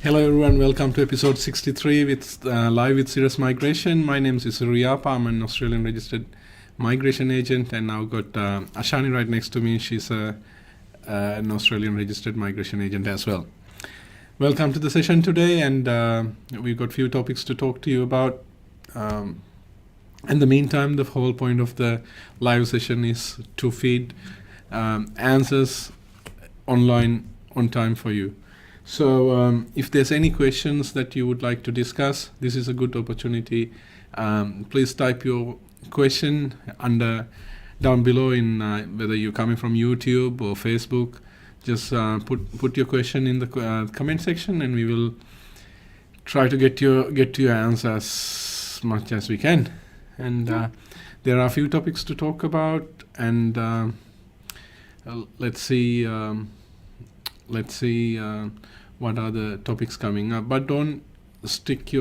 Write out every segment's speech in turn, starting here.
Hello everyone, welcome to episode 63 with live with Sirus Migration. My name is Isuru Yapa. I'm an Australian registered migration agent, and now got Ashani right next to me. She's an Australian registered migration agent as well. Welcome to the session today, and we've got a few topics to talk to you about. In the meantime, the whole point of the live session is to feed answers online on time for you. So if there's any questions that you would like to discuss, this is a good opportunity. Please type your question down below in whether you're coming from YouTube or Facebook. Just put your question in the comment section, and we will try to get to your answer as much as we can. And there are a few topics to talk about, and let's see what are the topics coming up. But don't be strict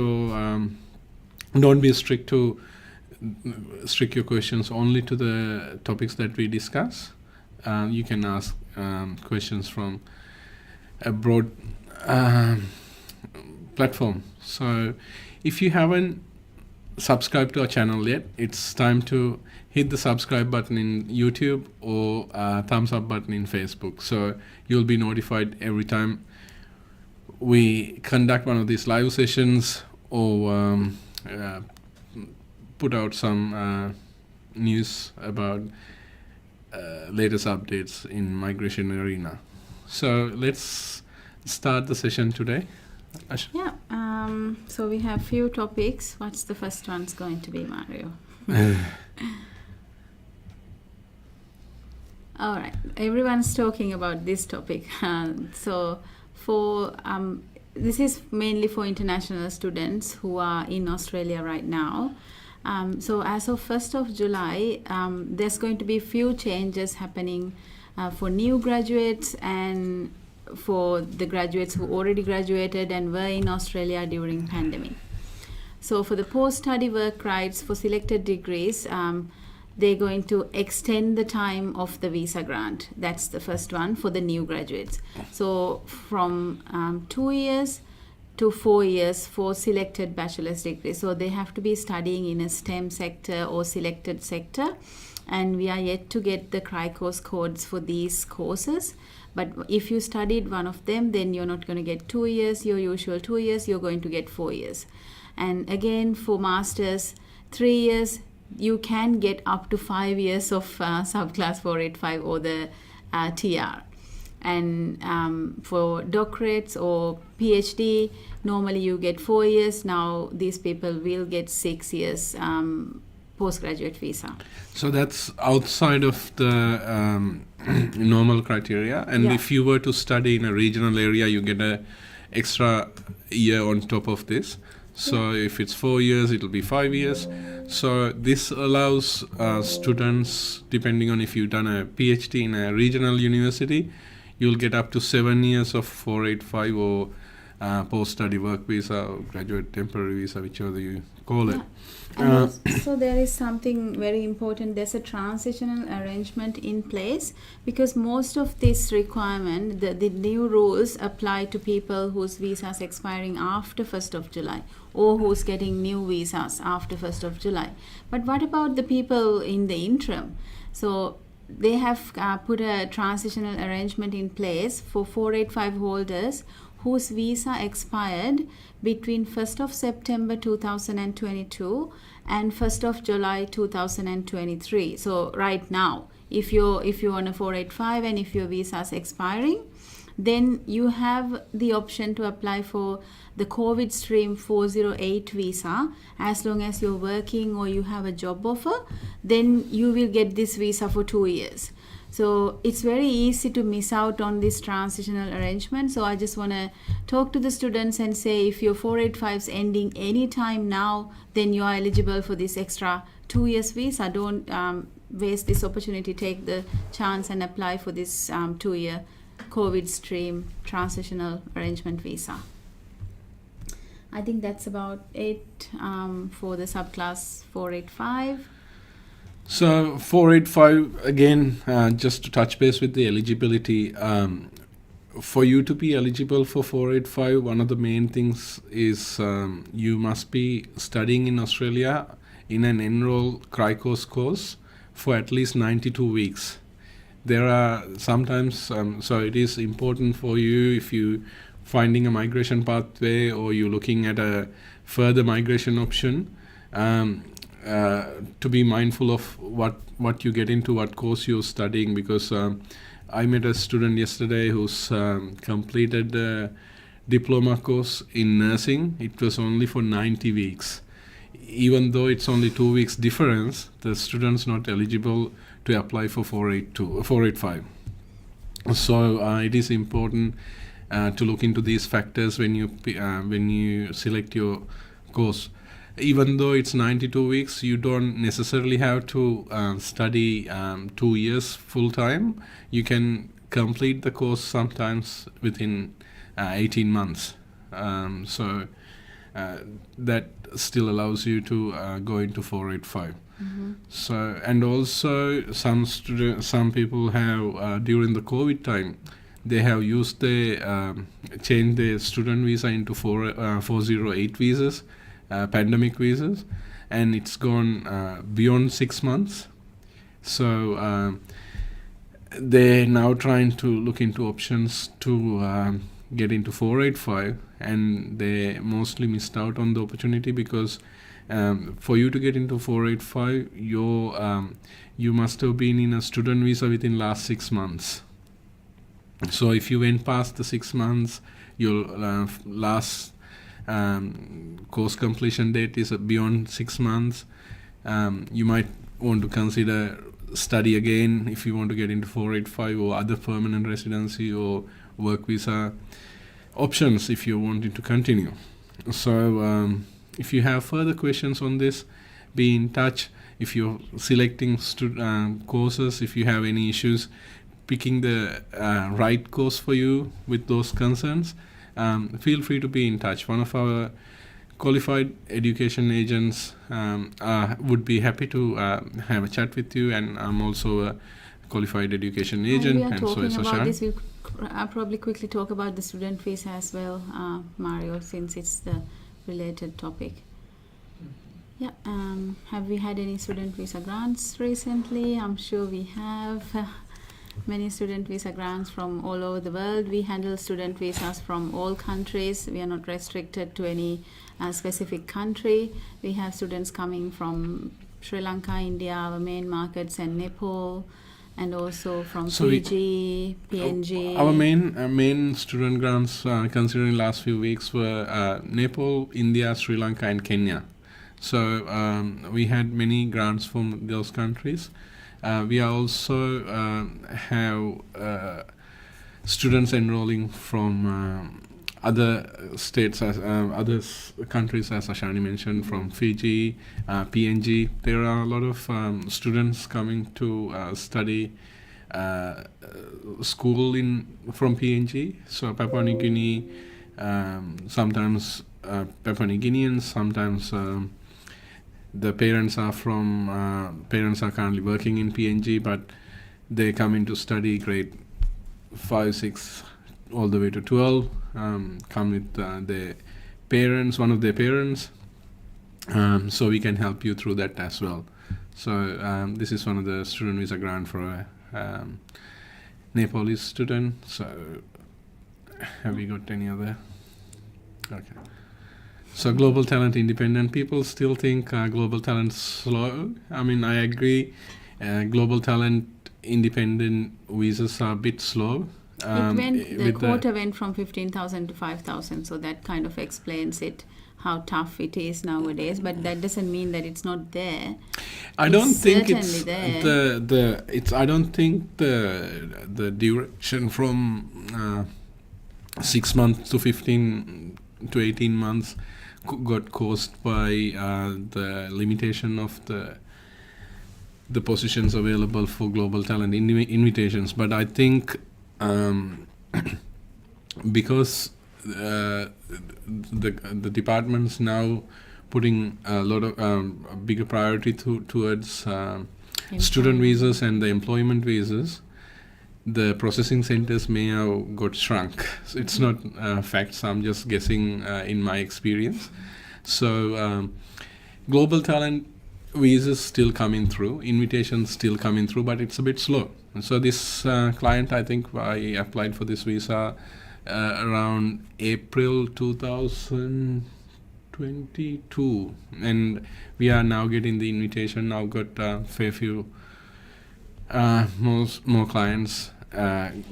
your questions only to the topics that we discuss. You can ask questions from a broad platform. So if you haven't subscribed to our channel yet, it's time to hit the subscribe button in YouTube or thumbs up button in Facebook. So you'll be notified every time we conduct one of these live sessions or put out some news about latest updates in migration arena. So let's start the session today. Yeah, so we have few topics. What's the first one's going to be, Mario? All right, everyone's talking about this topic. So for this is mainly for international students who are in Australia right now. So as of 1st of July, there's going to be few changes happening for new graduates and for the graduates who already graduated and were in Australia during pandemic. So for the post-study work rights for selected degrees, they're going to extend the time of the visa grant. That's the first one for the new graduates. So from 2 years to 4 years for selected bachelor's degrees. So they have to be studying in a STEM sector or selected sector. And we are yet to get the CRICOS codes for these courses. But if you studied one of them, then you're not going to get 2 years, your usual 2 years, you're going to get 4 years. And again, for masters, 3 years, you can get up to 5 years of subclass 485 or the TR. And for doctorates or PhD, normally you get 4 years. Now these people will get 6 years postgraduate visa. So that's outside of the normal criteria. And if you were to study in a regional area, you get an extra year on top of this. So if it's 4 years, it'll be 5 years. So this allows students, depending on if you've done a PhD in a regional university, you'll get up to 7 years of 485 or post-study work visa or graduate temporary visa, whichever you call it. And so there is something very important. There's a transitional arrangement in place because most of this requirement, the new rules apply to people whose visas expiring after 1st of July or who's getting new visas after 1st of July. But what about the people in the interim? So they have put a transitional arrangement in place for 485 holders whose visa expired between 1st of September 2022 and 1st of July 2023. So right now, if you're on a 485 and if your visa is expiring, then you have the option to apply for the COVID stream 408 visa. As long as you're working or you have a job offer, then you will get this visa for 2 years. So it's very easy to miss out on this transitional arrangement. So I just want to talk to the students and say, if your 485 is ending anytime now, then you are eligible for this extra 2 years visa. Don't waste this opportunity. Take the chance and apply for this 2 year COVID stream transitional arrangement visa. I think that's about it for the subclass 485. So 485, again, just to touch base with the eligibility, for you to be eligible for 485, one of the main things is you must be studying in Australia in an enrolled CRICOS course for at least 92 weeks. There are sometimes, so it is important for you, if you finding a migration pathway or you're looking at a further migration option, to be mindful of what you get into, what course you're studying, because I met a student yesterday who's completed the diploma course in nursing. It was only for 90 weeks. Even though it's only 2 weeks difference, the student's not eligible to apply for 485. So it is important to look into these factors when you select your course. Even though it's 92 weeks, you don't necessarily have to study 2 years full time. You can complete the course sometimes within 18 months. So that still allows you to go into 485. So, and also some people have during the COVID time, they have used changed their student visa into 408 visas, pandemic visas, and it's gone beyond 6 months. So they're now trying to look into options to get into 485, and they mostly missed out on the opportunity because for you to get into 485, you must have been in a student visa within last 6 months. So if you went past the 6 months, your last course completion date is beyond 6 months, you might want to consider study again if you want to get into 485 or other permanent residency or work visa options if you wanted to continue. So if you have further questions on this, be in touch. If you're selecting courses, if you have any issues picking the right course for you with those concerns, feel free to be in touch. One of our qualified education agents would be happy to have a chat with you, and I'm also a qualified education agent. We are and talking so is about Ashani. this. I'll probably quickly talk about the student visa as well, Mario, since it's the related topic. Yeah. Have we had any student visa grants recently? I'm sure we have. Many student visa grants from all over the world. We handle student visas from all countries. We are not restricted to any specific country. We have students coming from Sri Lanka, India, our main markets, and Nepal, and also from Fiji, PNG. Our main student grants, considering last few weeks, were Nepal, India, Sri Lanka, and Kenya. So we had many grants from those countries. We also have students enrolling from other states, other countries, as Ashani mentioned, from Fiji, PNG. There are a lot of students coming to study school from PNG. So Papua New Guinea, sometimes Papua New Guineans, sometimes the parents are currently working in PNG, but they come in to study grade 5, 6, all the way to 12. Come with their parents, one of their parents, so we can help you through that as well. So this is one of the student visa grant for a Nepalese student. So have we got any other? Okay. So global talent independent. People still think global talent's slow. I mean, I agree. Global talent independent visas are a bit slow. The quota went from 15,000 to 5,000, so that kind of explains it, how tough it is nowadays. But that doesn't mean that it's not there. I don't think it's there. I don't think the duration from 6 months to 15 to 18 months got caused by the limitation of the positions available for global talent invitations. But I think because the department's now putting a lot of bigger priority towards student visas and the employment visas, the processing centers may have got shrunk. So it's not facts. I'm just guessing in my experience. So global talent visas still coming through, invitations still coming through, but it's a bit slow. So this client, I think I applied for this visa around April 2022, and we are now getting the invitation. Now got a fair few more clients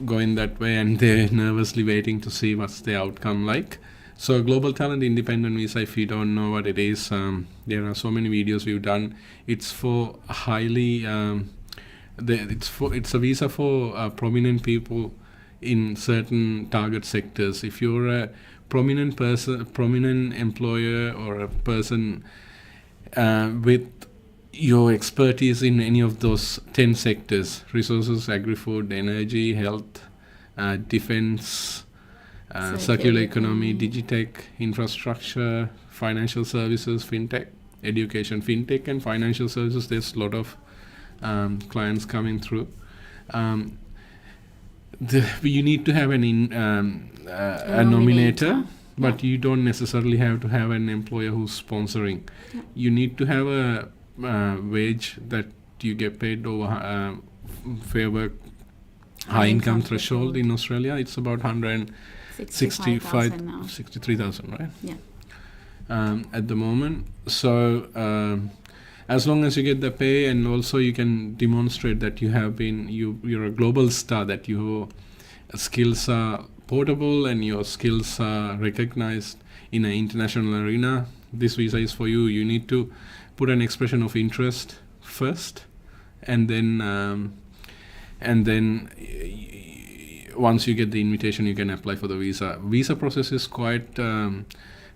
going that way, and they're nervously waiting to see what's the outcome like. So global talent independent visa, if you don't know what it is, there are so many videos we've done. It's for highly it's a visa for prominent people in certain target sectors. If you're a prominent employer, or a person with your expertise in any of those 10 sectors: resources, agri-food, energy, health, defense, circular economy, digitech, infrastructure, financial services, fintech, education. Fintech and financial services, there's a lot of clients coming through. You need to have a nominator, but you don't necessarily have to have an employer who's sponsoring. You need to have a wage that you get paid over fair work high income threshold in Australia. It's about 63,000, right? Yeah. At the moment. So as long as you get the pay, and also you can demonstrate that you're a global star, that your skills are portable and your skills are recognized in an international arena, this visa is for you. You need to put an expression of interest first, and then once you get the invitation, you can apply for the visa. Visa process is quite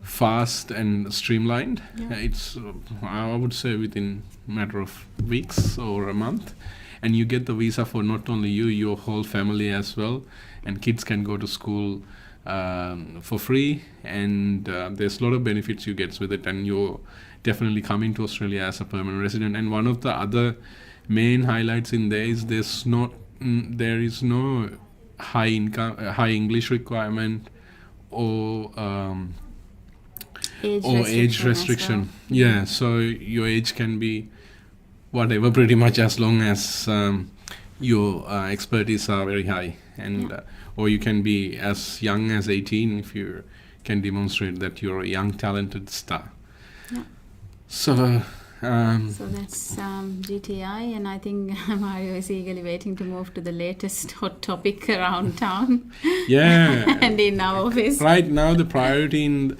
fast and streamlined. It's I would say within a matter of weeks or a month, and you get the visa for not only you, your whole family as well, and kids can go to school for free, and there's a lot of benefits you get with it, and you're definitely coming to Australia as a permanent resident. And one of the other main highlights in there is there is no high English requirement or age restriction. Well. Yeah, so your age can be whatever, pretty much, as long as your expertise are very high, and or you can be as young as 18 if you can demonstrate that you're a young talented star. So that's GTI, and I think Mario is eagerly waiting to move to the latest hot topic around town. Yeah. And in our office. Right now, the priority in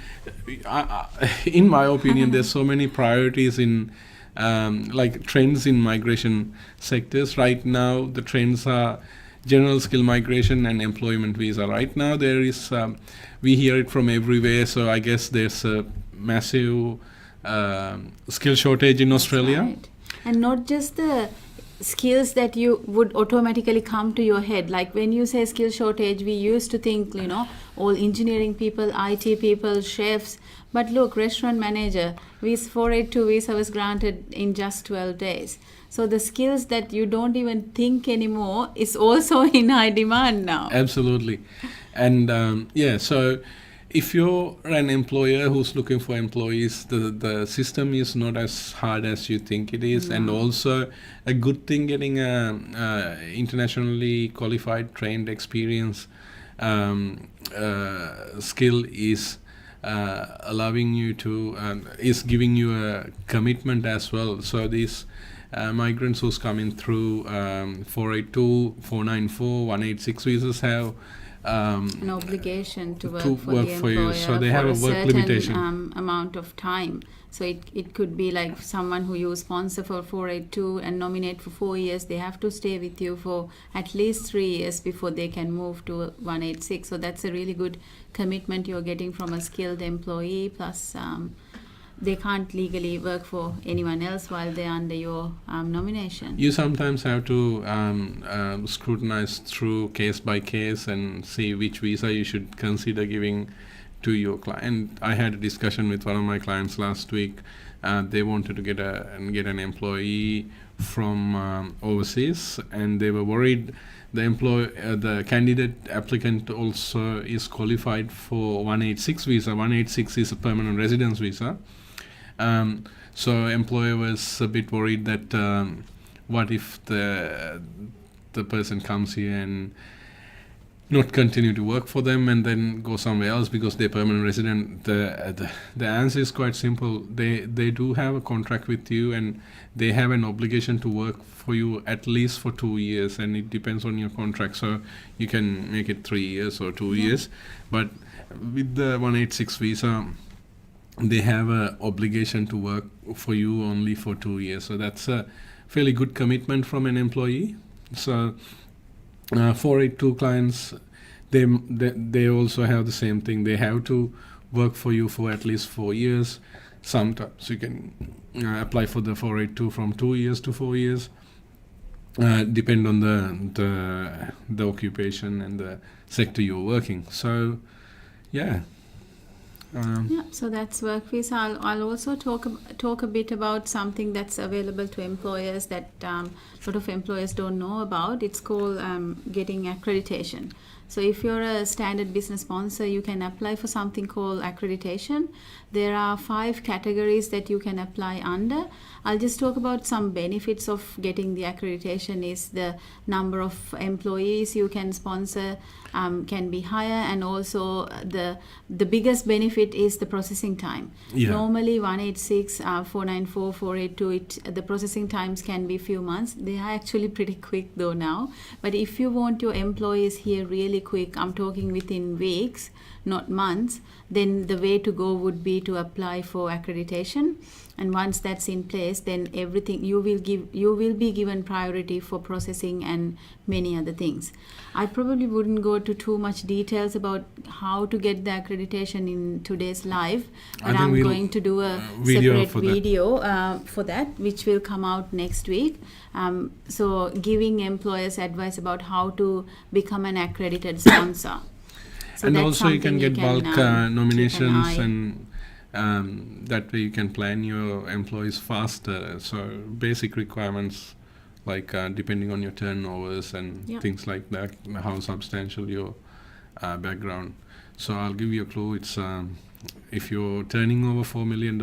my opinion, there's so many priorities in like trends in migration sectors. Right now, the trends are general skill migration and employment visa. Right now, there is we hear it from everywhere. So I guess there's a massive skill shortage in Australia. Right. And not just the skills that you would automatically come to your head. Like when you say skill shortage, we used to think, all engineering people, IT people, chefs. But look, restaurant manager, visa 482 visa was granted in just 12 days. So the skills that you don't even think anymore is also in high demand now. Absolutely. And so if you're an employer who's looking for employees, the system is not as hard as you think it is. And also a good thing, getting a internationally qualified, trained, experienced skill is allowing you to is giving you a commitment as well. So these migrants who's coming through 482, 494, 186 visas have an obligation to work for the employer you. So they have a work limitation amount of time. So it could be like someone who you sponsor for 482 and nominate for 4 years. They have to stay with you for at least 3 years before they can move to 186. So that's a really good commitment you're getting from a skilled employee. Plus, they can't legally work for anyone else while they're under your nomination. You sometimes have to scrutinize through case by case and see which visa you should consider giving to your client. I had a discussion with one of my clients last week. They wanted to get an employee from overseas, and they were worried the candidate applicant also is qualified for 186 visa. 186 is a permanent residence visa. So employer was a bit worried that what if the person comes here and not continue to work for them and then go somewhere else because they're permanent resident. The answer is quite simple. They do have a contract with you, and they have an obligation to work for you at least for 2 years, and it depends on your contract. So you can make it 3 years or 2 years. But with the 186 visa, they have an obligation to work for you only for 2 years. So that's a fairly good commitment from an employee. So 482 clients, they also have the same thing. They have to work for you for at least 4 years. Sometimes you can apply for the 482 from 2 years to 4 years. Depend on the occupation and the sector you're working. So, yeah. So that's work visa. I'll also talk a bit about something that's available to employers that a lot of employers don't know about. It's called getting accreditation. So if you're a standard business sponsor, you can apply for something called accreditation. There are 5 categories that you can apply under. I'll just talk about some benefits of getting the accreditation. Is the number of employees you can sponsor can be higher, and also the biggest benefit is the processing time. Normally 186, 494, 482, the processing times can be few months. They are actually pretty quick though now. But if you want your employees here really quick, I'm talking within weeks, not months, then the way to go would be to apply for accreditation. And once that's in place, then everything you will be given priority for processing and many other things. I probably wouldn't go to too much details about how to get the accreditation in today's live, but I'm going to do a separate video for that, which will come out next week. So giving employers advice about how to become an accredited sponsor. So and also you can get bulk nominations, and that way you can plan your employees faster. So basic requirements like depending on your turnovers and things like that, how substantial your background. So I'll give you a clue. It's if you're turning over $4 million,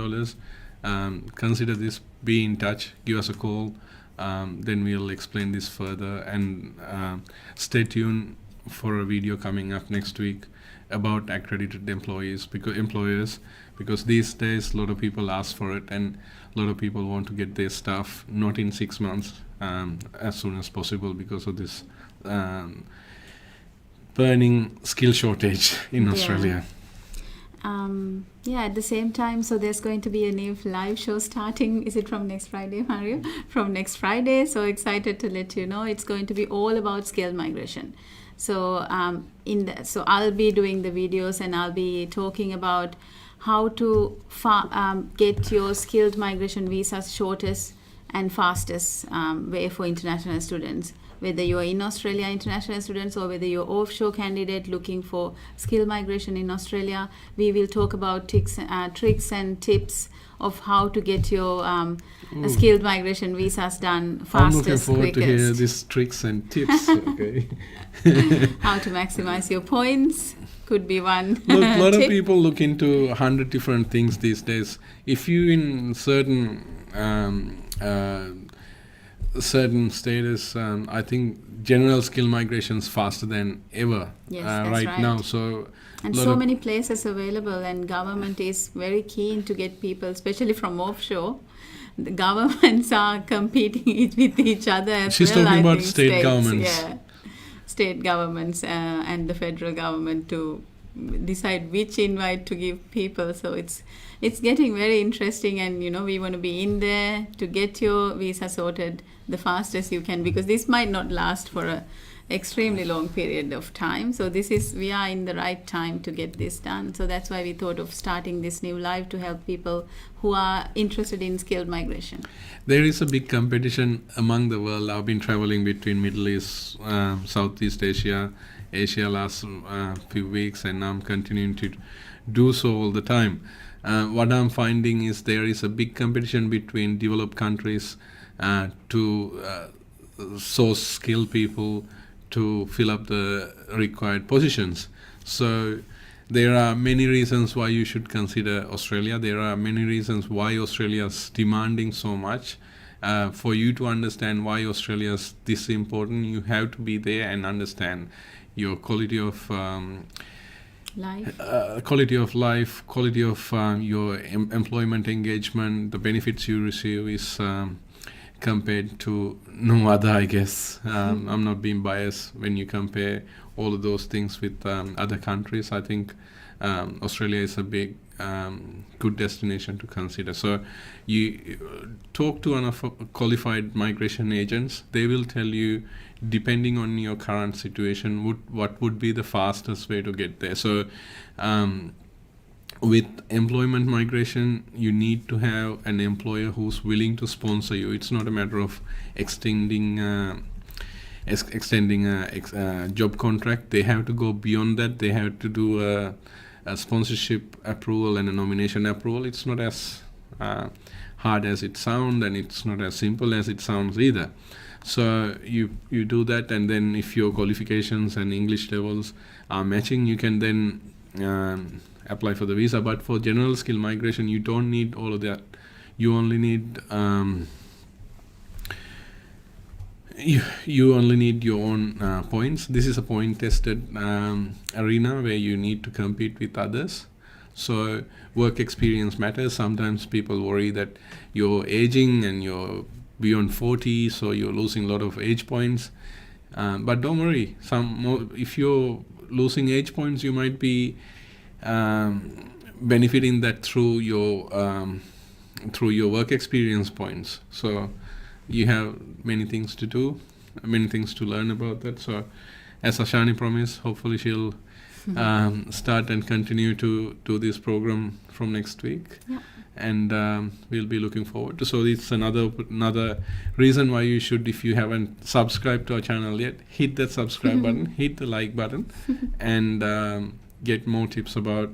consider this, be in touch, give us a call, then we'll explain this further, and stay tuned for a video coming up next week about accredited employers, because these days a lot of people ask for it, and a lot of people want to get their stuff not in 6 months, as soon as possible, because of this burning skill shortage in Australia. At the same time, so there's going to be a new live show starting. Is it from next Friday, Mario? From next Friday. So excited to let you know. It's going to be all about skilled migration. So so I'll be doing the videos, and I'll be talking about how to get your skilled migration visas shortest and fastest way for international students. Whether you're in Australia, international students, or whether you're offshore candidate looking for skill migration in Australia, we will talk about tricks and tips of how to get your skilled migration visas done fastest, I'm looking forward quickest. to hear these tricks and tips. Okay. How to maximize your points could be one. Look, a lot of people look into 100 different things these days. If you in certain status, I think general skill migration is faster than ever right now. So and so many places available, and government is very keen to get people, especially from offshore. The governments are competing with each other as She's well. talking about state governments. Yeah, state governments and the federal government to decide which invite to give people. So it's getting very interesting, and we want to be in there to get your visa sorted the fastest you can, because this might not last for a extremely long period of time. So we are in the right time to get this done. So that's why we thought of starting this new live to help people who are interested in skilled migration. There is a big competition among the world. I've been traveling between Middle East, Southeast Asia last few weeks, and I'm continuing to do so all the time. What I'm finding is there is a big competition between developed countries to source skilled people to fill up the required positions. So there are many reasons why you should consider Australia. There are many reasons why Australia is demanding so much. For you to understand why Australia is this important, you have to be there and understand your quality of Life. quality of life, quality of your employment engagement, the benefits you receive is compared to no other, I guess. I'm not being biased when you compare all of those things with other countries. I think Australia is a big, good destination to consider. So you talk to one of qualified migration agents. They will tell you, depending on your current situation, what would be the fastest way to get there. So with employment migration, you need to have an employer who's willing to sponsor you. It's not a matter of extending a job contract. They have to go beyond that. They have to do a sponsorship approval and a nomination approval. It's not as hard as it sounds, and it's not as simple as it sounds either. So you do that, and then if your qualifications and English levels are matching, you can then apply for the visa. But for general skill migration, you don't need all of that. You only need you only need your own points. This is a point-tested arena where you need to compete with others. So work experience matters. Sometimes people worry that you're aging and you're beyond 40, so you're losing a lot of age points. But don't worry. If you're losing age points, you might be benefiting that through your work experience points. So you have many things to do, many things to learn about that. So as Ashani promised, hopefully she'll start and continue to do this program from next week. Yeah. And we'll be looking forward to. So it's another reason why you should, if you haven't subscribed to our channel yet, hit that subscribe button, hit the like button, and get more tips about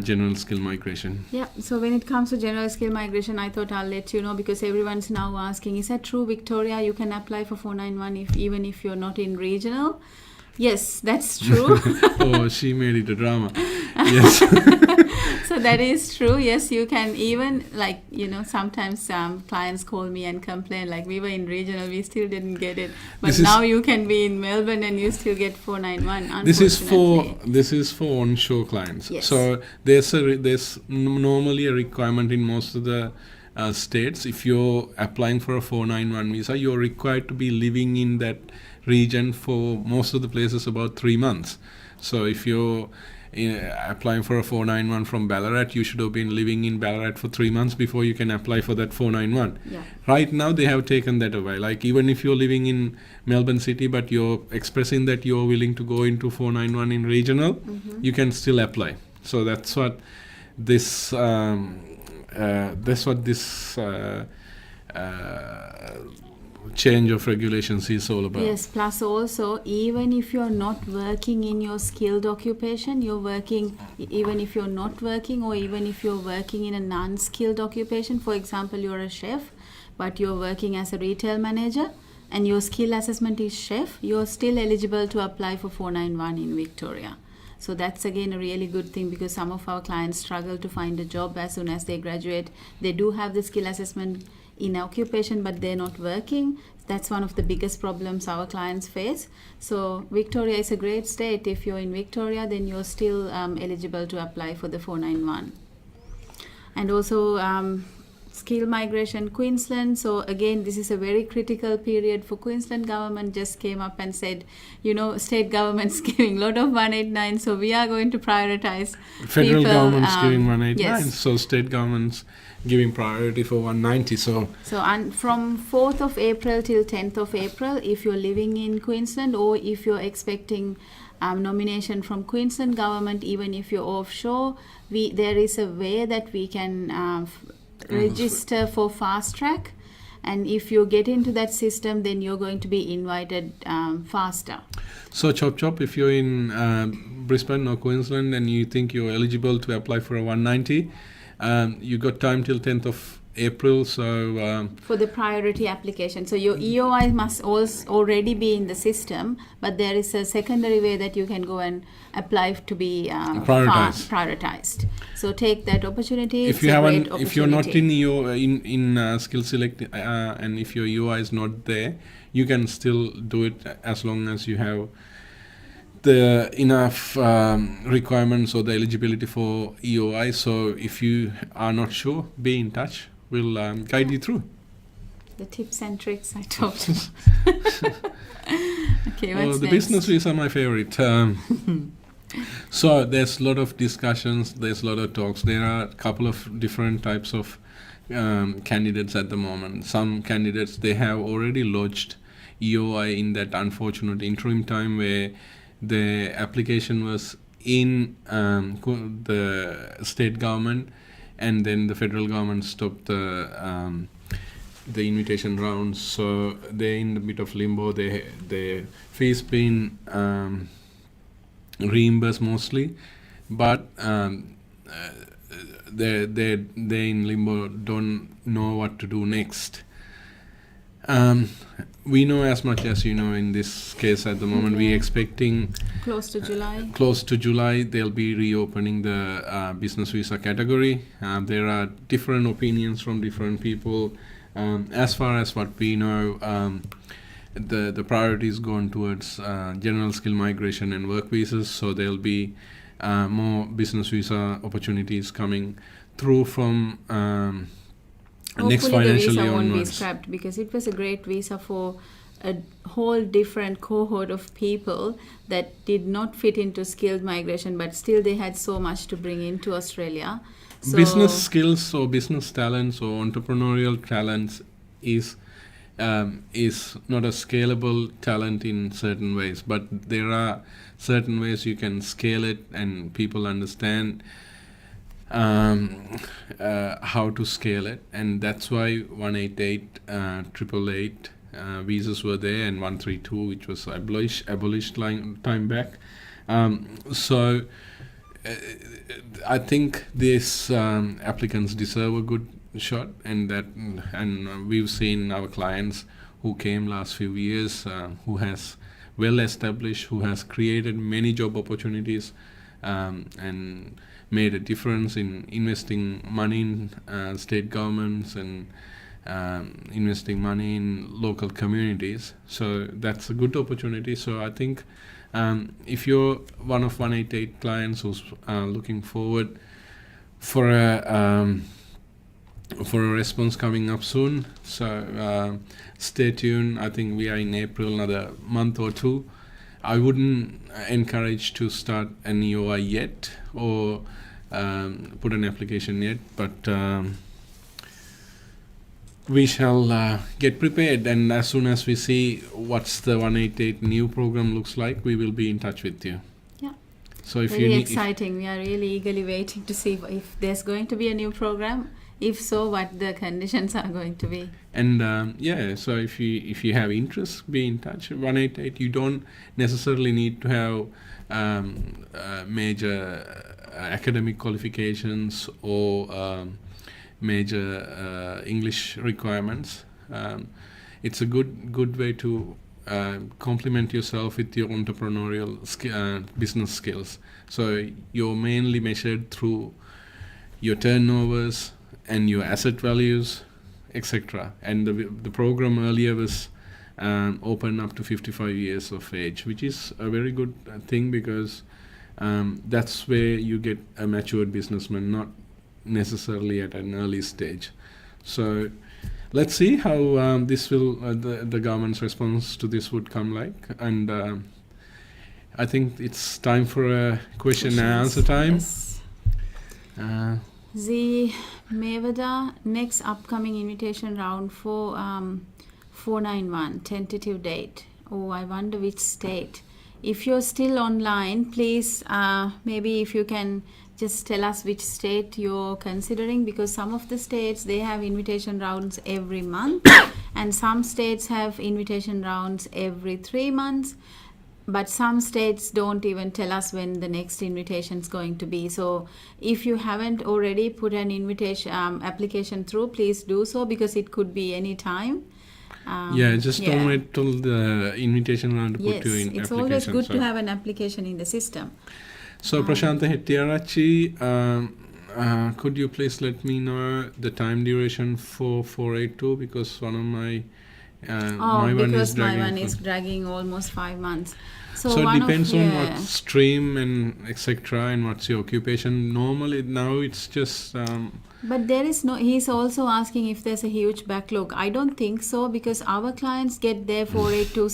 general skill migration. Yeah, so when it comes to general skill migration, I thought I'll let you know, because everyone's now asking, is that true, Victoria, you can apply for 491 even if you're not in regional? Yes, that's true. Oh, she made it a drama. Yes. So that is true. Yes, you can even, sometimes clients call me and complain, like, we were in regional, we still didn't get it. But now you can be in Melbourne and you still get 491, This is for onshore clients. Yes. So there's normally a requirement in most of the states. If you're applying for a 491 visa, you're required to be living in that region for most of the places about 3 months. So if you're applying for a 491 from Ballarat, you should have been living in Ballarat for 3 months before you can apply for that 491. Yeah. Right now they have taken that away. Like, even if you're living in Melbourne City but you're expressing that you're willing to go into 491 in regional, you can still apply. So that's what this change of regulations is all about. Yes, plus also, even if you're not working in your skilled occupation, you're working, even if you're not working, or even if you're working in a non-skilled occupation, for example, you're a chef, but you're working as a retail manager, and your skill assessment is chef, you're still eligible to apply for 491 in Victoria. So that's again a really good thing, because some of our clients struggle to find a job as soon as they graduate. They do have the skill assessment in occupation, but they're not working. That's one of the biggest problems our clients face. So Victoria is a great state. If you're in Victoria, then you're still eligible to apply for the 491. And also skill migration, Queensland. So again, this is a very critical period for Queensland. Government just came up and said, state government's giving a lot of 189, so we are going to prioritize federal people, government's giving 189, yes. so state government's giving priority for 190. So from 4th of April till 10th of April, if you're living in Queensland, or if you're expecting nomination from Queensland government, even if you're offshore, there is a way that we can register for fast track, and if you get into that system, then you're going to be invited faster. So chop, if you're in Brisbane or Queensland and you think you're eligible to apply for a 190, you got time till 10th of April. So for the priority application. So your EOI must also already be in the system, but there is a secondary way that you can go and apply to be prioritized. So take that opportunity. If you're not in skill select, and if your EOI is not there, you can still do it as long as you have the enough requirements or the eligibility for EOI. So if you are not sure, be in touch. We'll guide you through. The tips and tricks I told you. Okay, what's the next? business visa are my favorite. So there's a lot of discussions, there's a lot of talks. There are a couple of different types of candidates at the moment. Some candidates, they have already lodged EOI in that unfortunate interim time where the application was in the state government, and then the federal government stopped the invitation rounds. So they're in a bit of limbo. Their fees been reimbursed mostly, but they're in limbo, don't know what to do next. We know as much as you know in this case at the moment. We're expecting close to July they'll be reopening the business visa category. There are different opinions from different people. As far as what we know, the priority is gone towards general skill migration and work visas, so there'll be more business visa opportunities coming through from next financial year onwards. Hopefully the visa won't be scrapped, because it was a great visa for a whole different cohort of people that did not fit into skilled migration, but still they had so much to bring into Australia. So business skills or business talents or entrepreneurial talents is not a scalable talent in certain ways, but there are certain ways you can scale it, and people understand how to scale it, and that's why 188, 888 visas were there, and 132, which was abolished time back. So I think these applicants deserve a good shot, and we've seen our clients who came last few years, who has well established, who has created many job opportunities, and made a difference in investing money in state governments and investing money in local communities. So that's a good opportunity. So I think if you're one of 188 clients who's looking forward for a response coming up soon, so stay tuned. I think we are in April, another month or two. I wouldn't encourage to start an EOI yet or put an application yet, but we shall get prepared, and as soon as we see what's the 188 new program looks like, we will be in touch with you. Yeah. So if very exciting. We are really eagerly waiting to see if there's going to be a new program. If so, what the conditions are going to be. And so if you have interest, be in touch. 188. You don't necessarily need to have major academic qualifications or major English requirements. It's a good way to complement yourself with your entrepreneurial business skills. So you're mainly measured through your turnovers and your asset values, etc. And the program earlier was open up to 55 years of age, which is a very good thing, because that's where you get a matured businessman, not necessarily at an early stage. So let's see how this will the government's response to this would come like, and I think it's time for a question and answer time. Yes. The Mevada next upcoming invitation round for 491 tentative date. Oh, I wonder which state. If you're still online, please maybe if you can just tell us which state you're considering, because some of the states, they have invitation rounds every month and some states have invitation rounds every 3 months. but some states don't even tell us when the next invitation is going to be. So if you haven't already put an invitation application through, please do so, because it could be any time. Just don't wait till the invitation round to put you in it's application. always good to have an application in the system. So Prashantha Hettiarachchi, could you please let me know the time duration for 482, because one of my my one is dragging almost 5 months. So it depends on what stream and etc. and what's your occupation. Normally now it's just. But there is no. He's also asking if there's a huge backlog. I don't think so, because our clients get their 482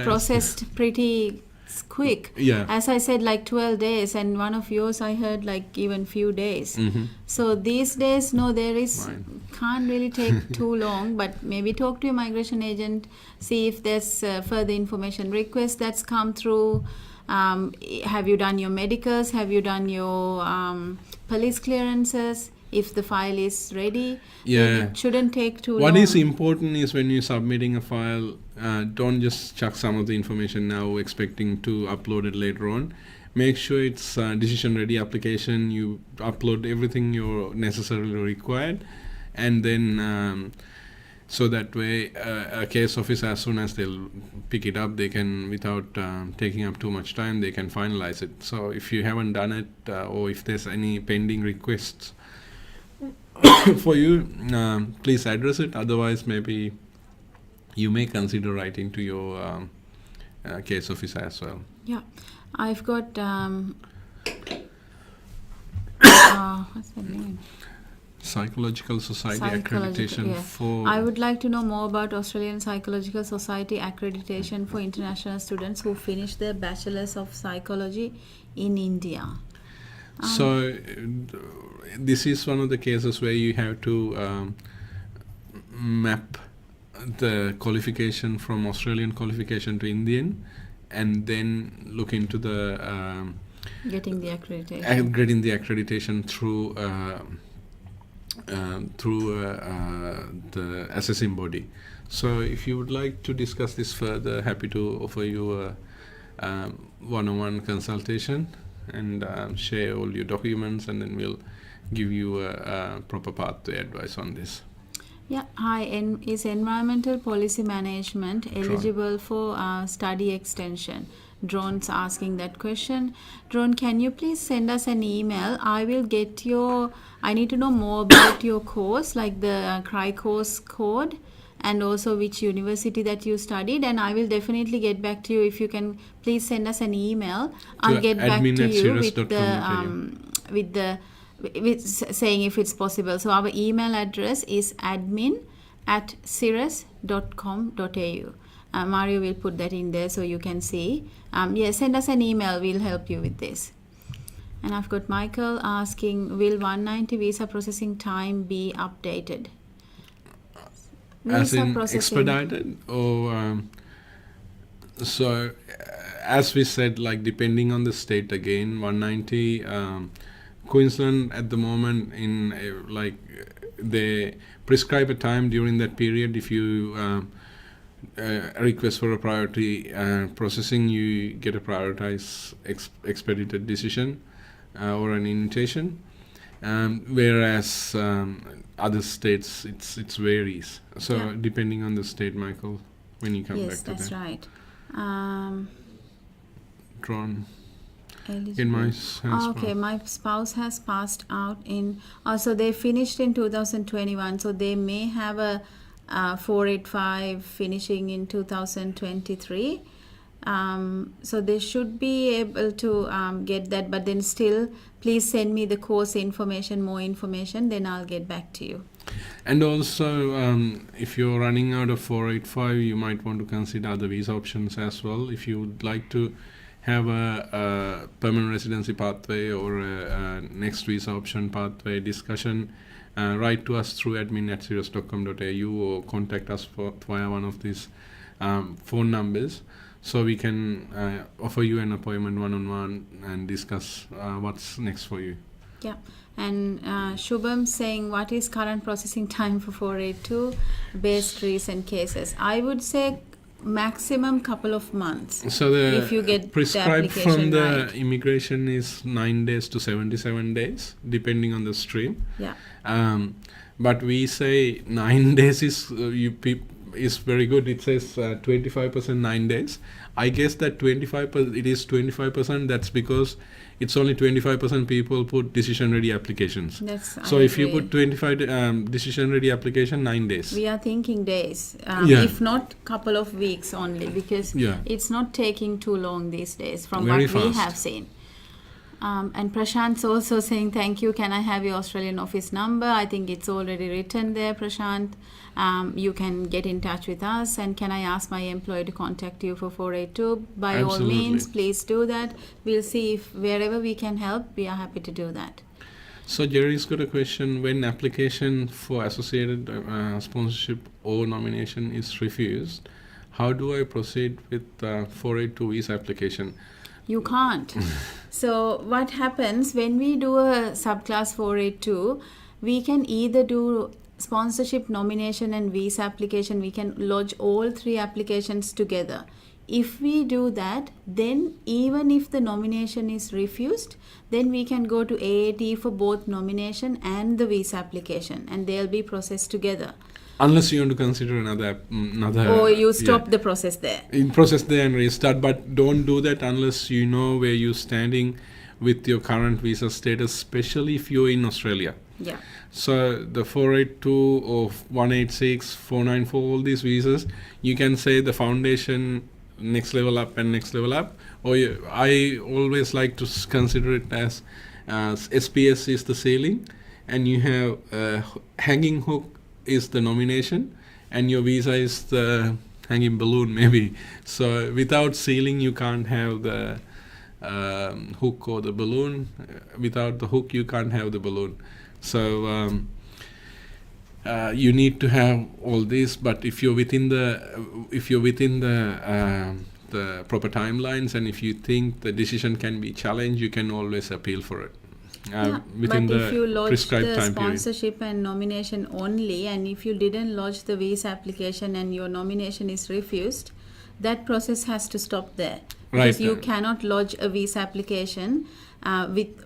processed pretty quick. Yeah. As I said, like 12 days, and one of yours I heard like even few days. Mm-hmm. So these days, no, there is can't really take too long. But maybe talk to your migration agent, see if there's further information request that's come through. Have you done your medicals? Have you done your police clearances? If the file is ready, it shouldn't take too long. What is important is when you're submitting a file, don't just chuck some of the information now expecting to upload it later on. Make sure it's decision ready application. You upload everything you're necessarily required, and then so that way a case officer, as soon as they'll pick it up, they can, without taking up too much time, they can finalize it. So if you haven't done it, or if there's any pending requests for you, please address it. Otherwise, maybe you may consider writing to your case officer as well. Yeah, I've got what's the name? Psychological Society accreditation for. I would like to know more about Australian Psychological Society accreditation for international students who finish their Bachelors of Psychology in India. So this is one of the cases where you have to map the qualification from Australian qualification to Indian, and then look into the getting the accreditation. Getting the accreditation through the assessing body. So if you would like to discuss this further, happy to offer you a one-on-one consultation and share all your documents, and then we'll give you a proper pathway advice on this. Yeah. Hi, is environmental policy management eligible for study extension? Drone's asking that question. Drone, can you please send us an email? I will get I need to know more about your course, like the CRI course code, and also which university that you studied, and I will definitely get back to you. If you can please send us an email, I'll get back to you with saying if it's possible. So our email address is admin@sirus.com.au. Mario will put that in there so you can see. Send us an email. We'll help you with this. And I've got Michael asking, will 190 visa processing time be updated? As in expedited, or as we said, like depending on the state again, 190. Queensland at the moment they prescribe a time during that period. If you request for a priority processing, you get a prioritized expedited decision or an invitation. Whereas other states, it varies. So depending on the state, Michael, when you come back to that. Yes, that's right. Drawn. Eligible. In my my spouse has passed out in. So they finished in 2021. So they may have a 485 finishing in 2023. So they should be able to get that, but then still please send me the course information, more information, then I'll get back to you. And also if you're running out of 485, you might want to consider other visa options as well. If you would like to have a permanent residency pathway or a next visa option pathway discussion, write to us through admin@sirus.com.au or contact us via one of these phone numbers, so we can offer you an appointment one-on-one and discuss what's next for you. Yeah. And Shubham saying, what is current processing time for 482 based recent cases? I would say maximum couple of months. So the if you get prescribed the from the right. immigration is 9 days to 77 days, depending on the stream. Yeah. But we say 9 days is very good. It says 25% 9 days. I guess that 25%, it is 25%. That's because it's only 25% people put decision-ready applications. So if you put 25 decision-ready application, 9 days. We are thinking days, if not couple of weeks only, because it's not taking too long these days from very what fast. We have seen. And Prashant's also saying, thank you. Can I have your Australian office number? I think it's already written there, Prashant. You can get in touch with us. And can I ask my employer to contact you for 482? By Absolutely. all means, please do that. We'll see if wherever we can help, we are happy to do that. So Jerry's got a question. When application for associated sponsorship or nomination is refused, how do I proceed with 482 visa application? You can't. So what happens when we do a subclass 482, we can either do sponsorship, nomination and visa application. We can lodge all 3 applications together. If we do that, then even if the nomination is refused, then we can go to AAT for both nomination and the visa application, and they'll be processed together. Unless you want to consider another or you stop the process there. Process there and restart, but don't do that unless you know where you're standing with your current visa status, especially if you're in Australia. Yeah. So the 482 or 186, 494, all these visas, you can say the foundation next level up and next level up, or I always like to consider it as SPS is the ceiling, and you have hanging hook is the nomination, and your visa is the hanging balloon maybe. So without ceiling you can't have the hook or the balloon. Without the hook you can't have the balloon. So you need to have all this, but if you're within the proper timelines, and if you think the decision can be challenged, you can always appeal for it. Within but if you the lodge prescribed the time period. sponsorship and nomination only, and if you didn't lodge the visa application and your nomination is refused, that process has to stop there. Because you cannot lodge a visa application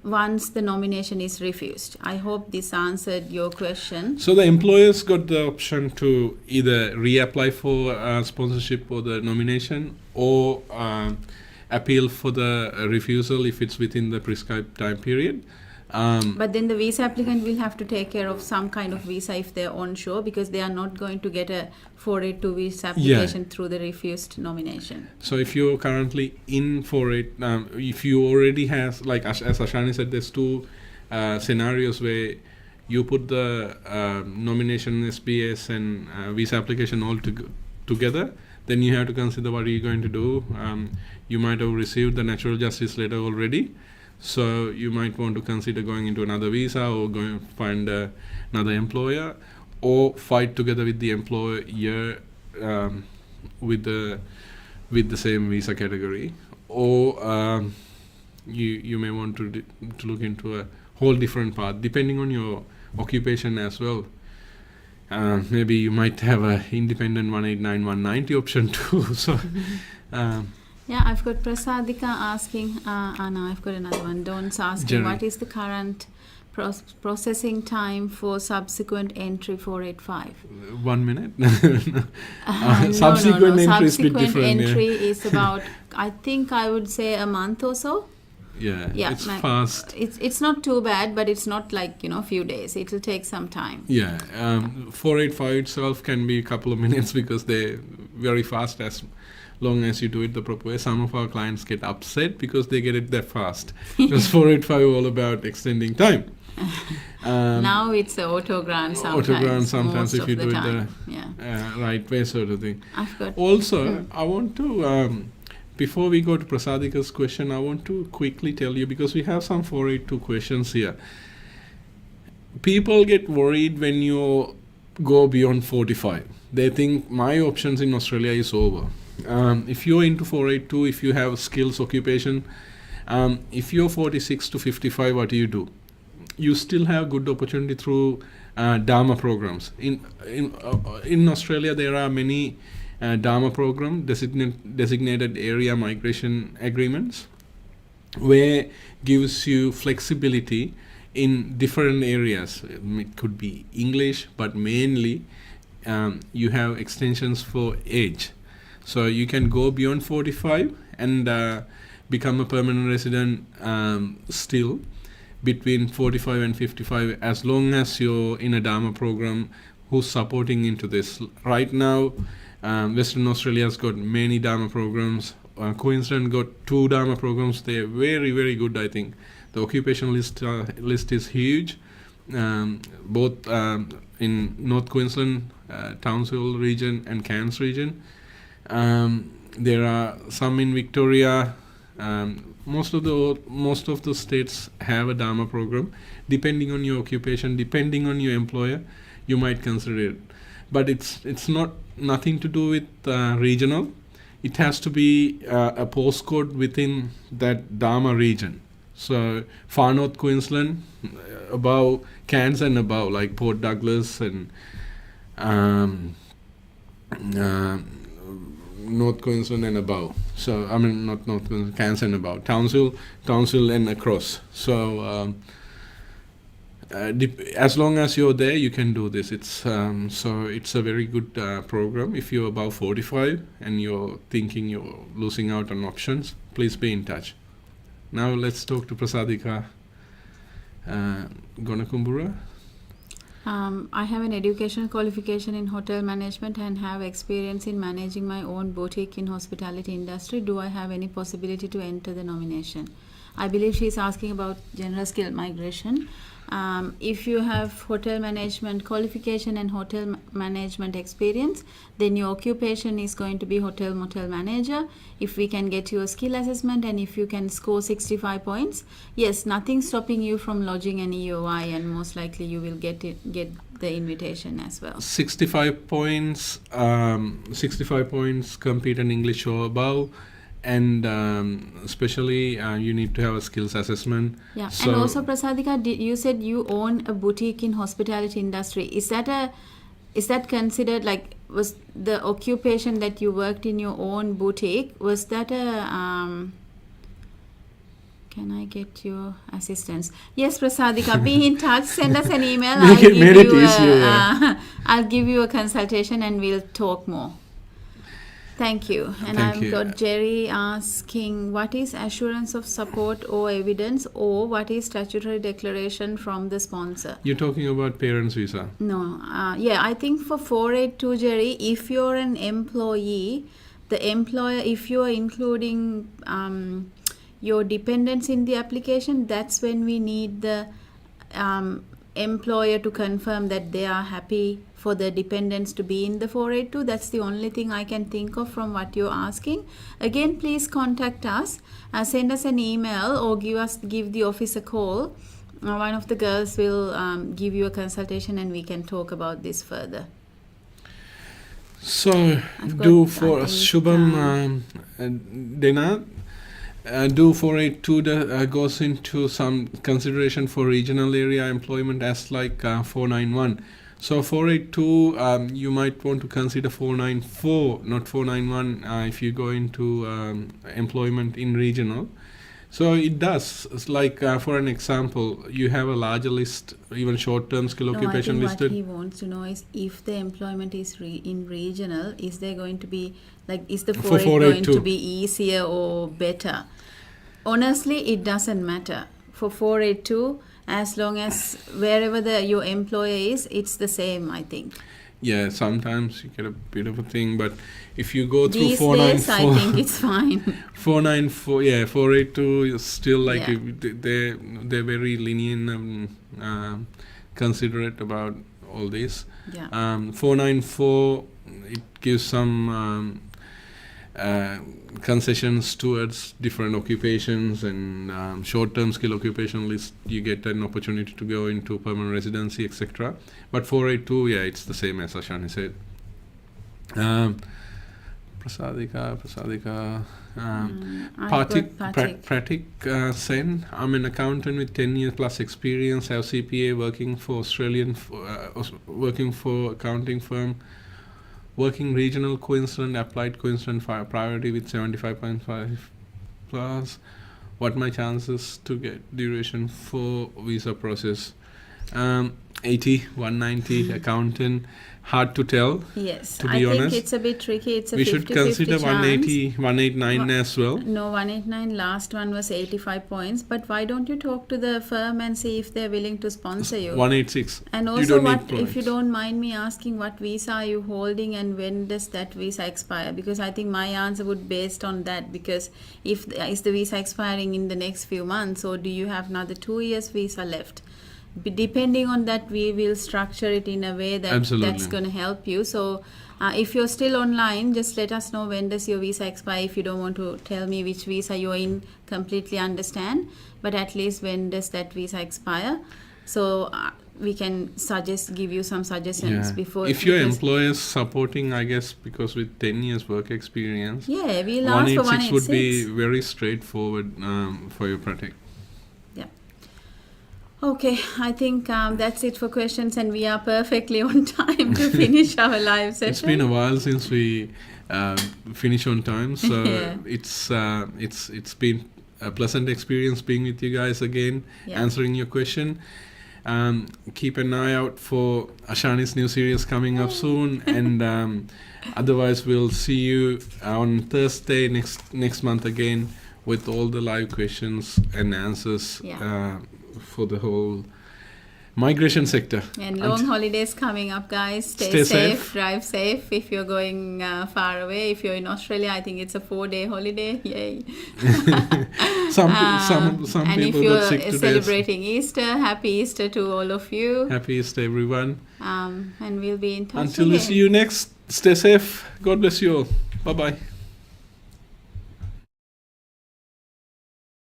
once the nomination is refused. I hope this answered your question. So the employers got the option to either reapply for sponsorship or the nomination, or appeal for the refusal if it's within the prescribed time period. But then the visa applicant will have to take care of some kind of visa if they're onshore, because they are not going to get a 482 visa application through the refused nomination. So if you're currently in 48, if you already have, like as Ashani said, there's 2 scenarios where you put the nomination, SPS and visa application all together, then you have to consider what are you going to do. You might have received the natural justice letter already, so you might want to consider going into another visa, or going to find another employer, or fight together with the employer with the same visa category, or you may want to look into a whole different path depending on your occupation as well. Maybe you might have a independent 189, 190 option too. So. Yeah, I've got Prasadika asking, Anna, I've got another one. Don's asking, what is the current processing time for subsequent entry 485? 1 minute? Subsequent entry is a bit different. Entry is about, I think I would say a month or so. Yeah, it's fast. It's not too bad, but it's not like, few days. It will take some time. Yeah, 485 itself can be a couple of minutes because they're very fast as long as you do it the proper way. Some of our clients get upset because they get it that fast. Because 485 all about extending time. Now it's an auto grant sometimes. Auto grant sometimes if you do it the right way, sort of thing. I've got also, I want to, before we go to Prasadika's question, I want to quickly tell you, because we have some 482 questions here. People get worried when you go beyond 45. They think my options in Australia is over. If you're into 482, if you have skills, occupation, if you're 46 to 55, what do? You still have good opportunity through Dharma programs. In Australia, there are many Dharma program, designated area migration agreements, where gives you flexibility in different areas. It could be English, but mainly you have extensions for age. So you can go beyond 45 and become a permanent resident still between 45 and 55, as long as you're in a Dharma program who's supporting into this. Right now, Western Australia's got many Dharma programs. Queensland got 2 Dharma programs. They're very, very good, I think. The occupation list is huge, both in North Queensland, Townsville region and Cairns region. There are some in Victoria. Most of the states have a Dharma program. Depending on your occupation, depending on your employer, you might consider it. But it's nothing to do with regional. It has to be a postcode within that Dharma region. So far North Queensland, above Cairns and above, like Port Douglas and North Queensland and above. So I mean not North Queensland, Cairns and above. Townsville and across. So as long as you're there, you can do this. It's a very good program. If you're above 45 and you're thinking you're losing out on options, please be in touch. Now let's talk to Prasadika Gonakumbura. I have an educational qualification in hotel management and have experience in managing my own boutique in hospitality industry. Do I have any possibility to enter the nomination? I believe she is asking about general skill migration. If you have hotel management qualification and hotel management experience, then your occupation is going to be hotel motel manager. If we can get you a skill assessment and if you can score 65 points, yes, nothing stopping you from lodging an EOI, and most likely you will get the invitation as well. 65 points. 65 points, compete in English or above. And especially you need to have a skills assessment. Yeah, so, and also Prasadika, you said you own a boutique in hospitality industry. Is that considered, like, was the occupation that you worked in your own boutique, was that a can I get your assistance? Yes, Prasadika, be in touch. Send us an email. I'll give you a consultation and we'll talk more. Thank you. And I've got Jerry asking, what is assurance of support or evidence, or what is statutory declaration from the sponsor? You're talking about parents' visa? No. I think for 482, Jerry, if you're an employee, the employer, if you're including your dependents in the application, that's when we need the employer to confirm that they are happy for the dependents to be in the 482. That's the only thing I can think of from what you're asking. Again, please contact us, send us an email, or give the office a call. One of the girls will give you a consultation and we can talk about this further. So do for Shubham Dena, do 482 goes into some consideration for regional area employment as like 491. So 482, you might want to consider 494, not 491, if you go into employment in regional. So it does. It's like, for an example, you have a larger list, even short-term skill occupation listed. What he wants to know is, if the employment is in regional, is there going to be, like, is the 482 going to be easier or better? Honestly, it doesn't matter. For 482, as long as wherever your employer is, it's the same, I think. Yeah, sometimes you get a bit of a thing, but if you go through these 494, days, I think it's fine. 494, 482 is still like, they're very lenient and considerate about all this. Yeah. 494, it gives some concessions towards different occupations, and short-term skill occupation list, you get an opportunity to go into permanent residency, etc. But 482, it's the same as Ashani said. Prasadika, Pratik Sen, I'm an accountant with 10 years plus experience, have CPA, working for accounting firm working regional coincident, applied coincident priority with 75.5 plus. What my chances to get duration for visa process? 80, 190, accountant. Hard to tell. Yes, to I be think honest. it's a bit tricky. It's a We 50-50 should consider chance. 180, 189 as well. No, 189, last one was 85 points. But why don't you talk to the firm and see if they're willing to sponsor you? 186. And You also, don't what need if you points. don't mind me asking, what visa are you holding and when does that visa expire? Because I think my answer would based on that. Because if is the visa expiring in the next few months, or do you have another 2 years visa left? Depending on that, we will structure it in a way that Absolutely. that's going to help you. So if you're still online, just let us know when does your visa expire. If you don't want to tell me which visa you're in, completely understand, but at least when does that visa expire, so we can give you some suggestions before. If your because- employer is supporting, I guess, because with 10 years work experience, yeah, we'll ask for 186 would be 186. very straightforward for your protect. Okay, I think that's it for questions, and we are perfectly on time to finish our live session. It's been a while since we finish on time, so Yeah. it's been a pleasant experience being with you guys again, Yeah. answering your question. Keep an eye out for Ashani's new series coming up soon, and otherwise we'll see you on Thursday next month again with all the live questions and answers for the whole migration sector. And long holidays coming up, guys. Stay safe, drive safe if you're going far away. If you're in Australia, I think it's a 4-day holiday. Yay. some and people if got sick you're today. celebrating Easter, happy Easter to all of you. Happy Easter, everyone. And we'll be in touch Until we again. see you next, stay safe. God bless you all. Bye-bye.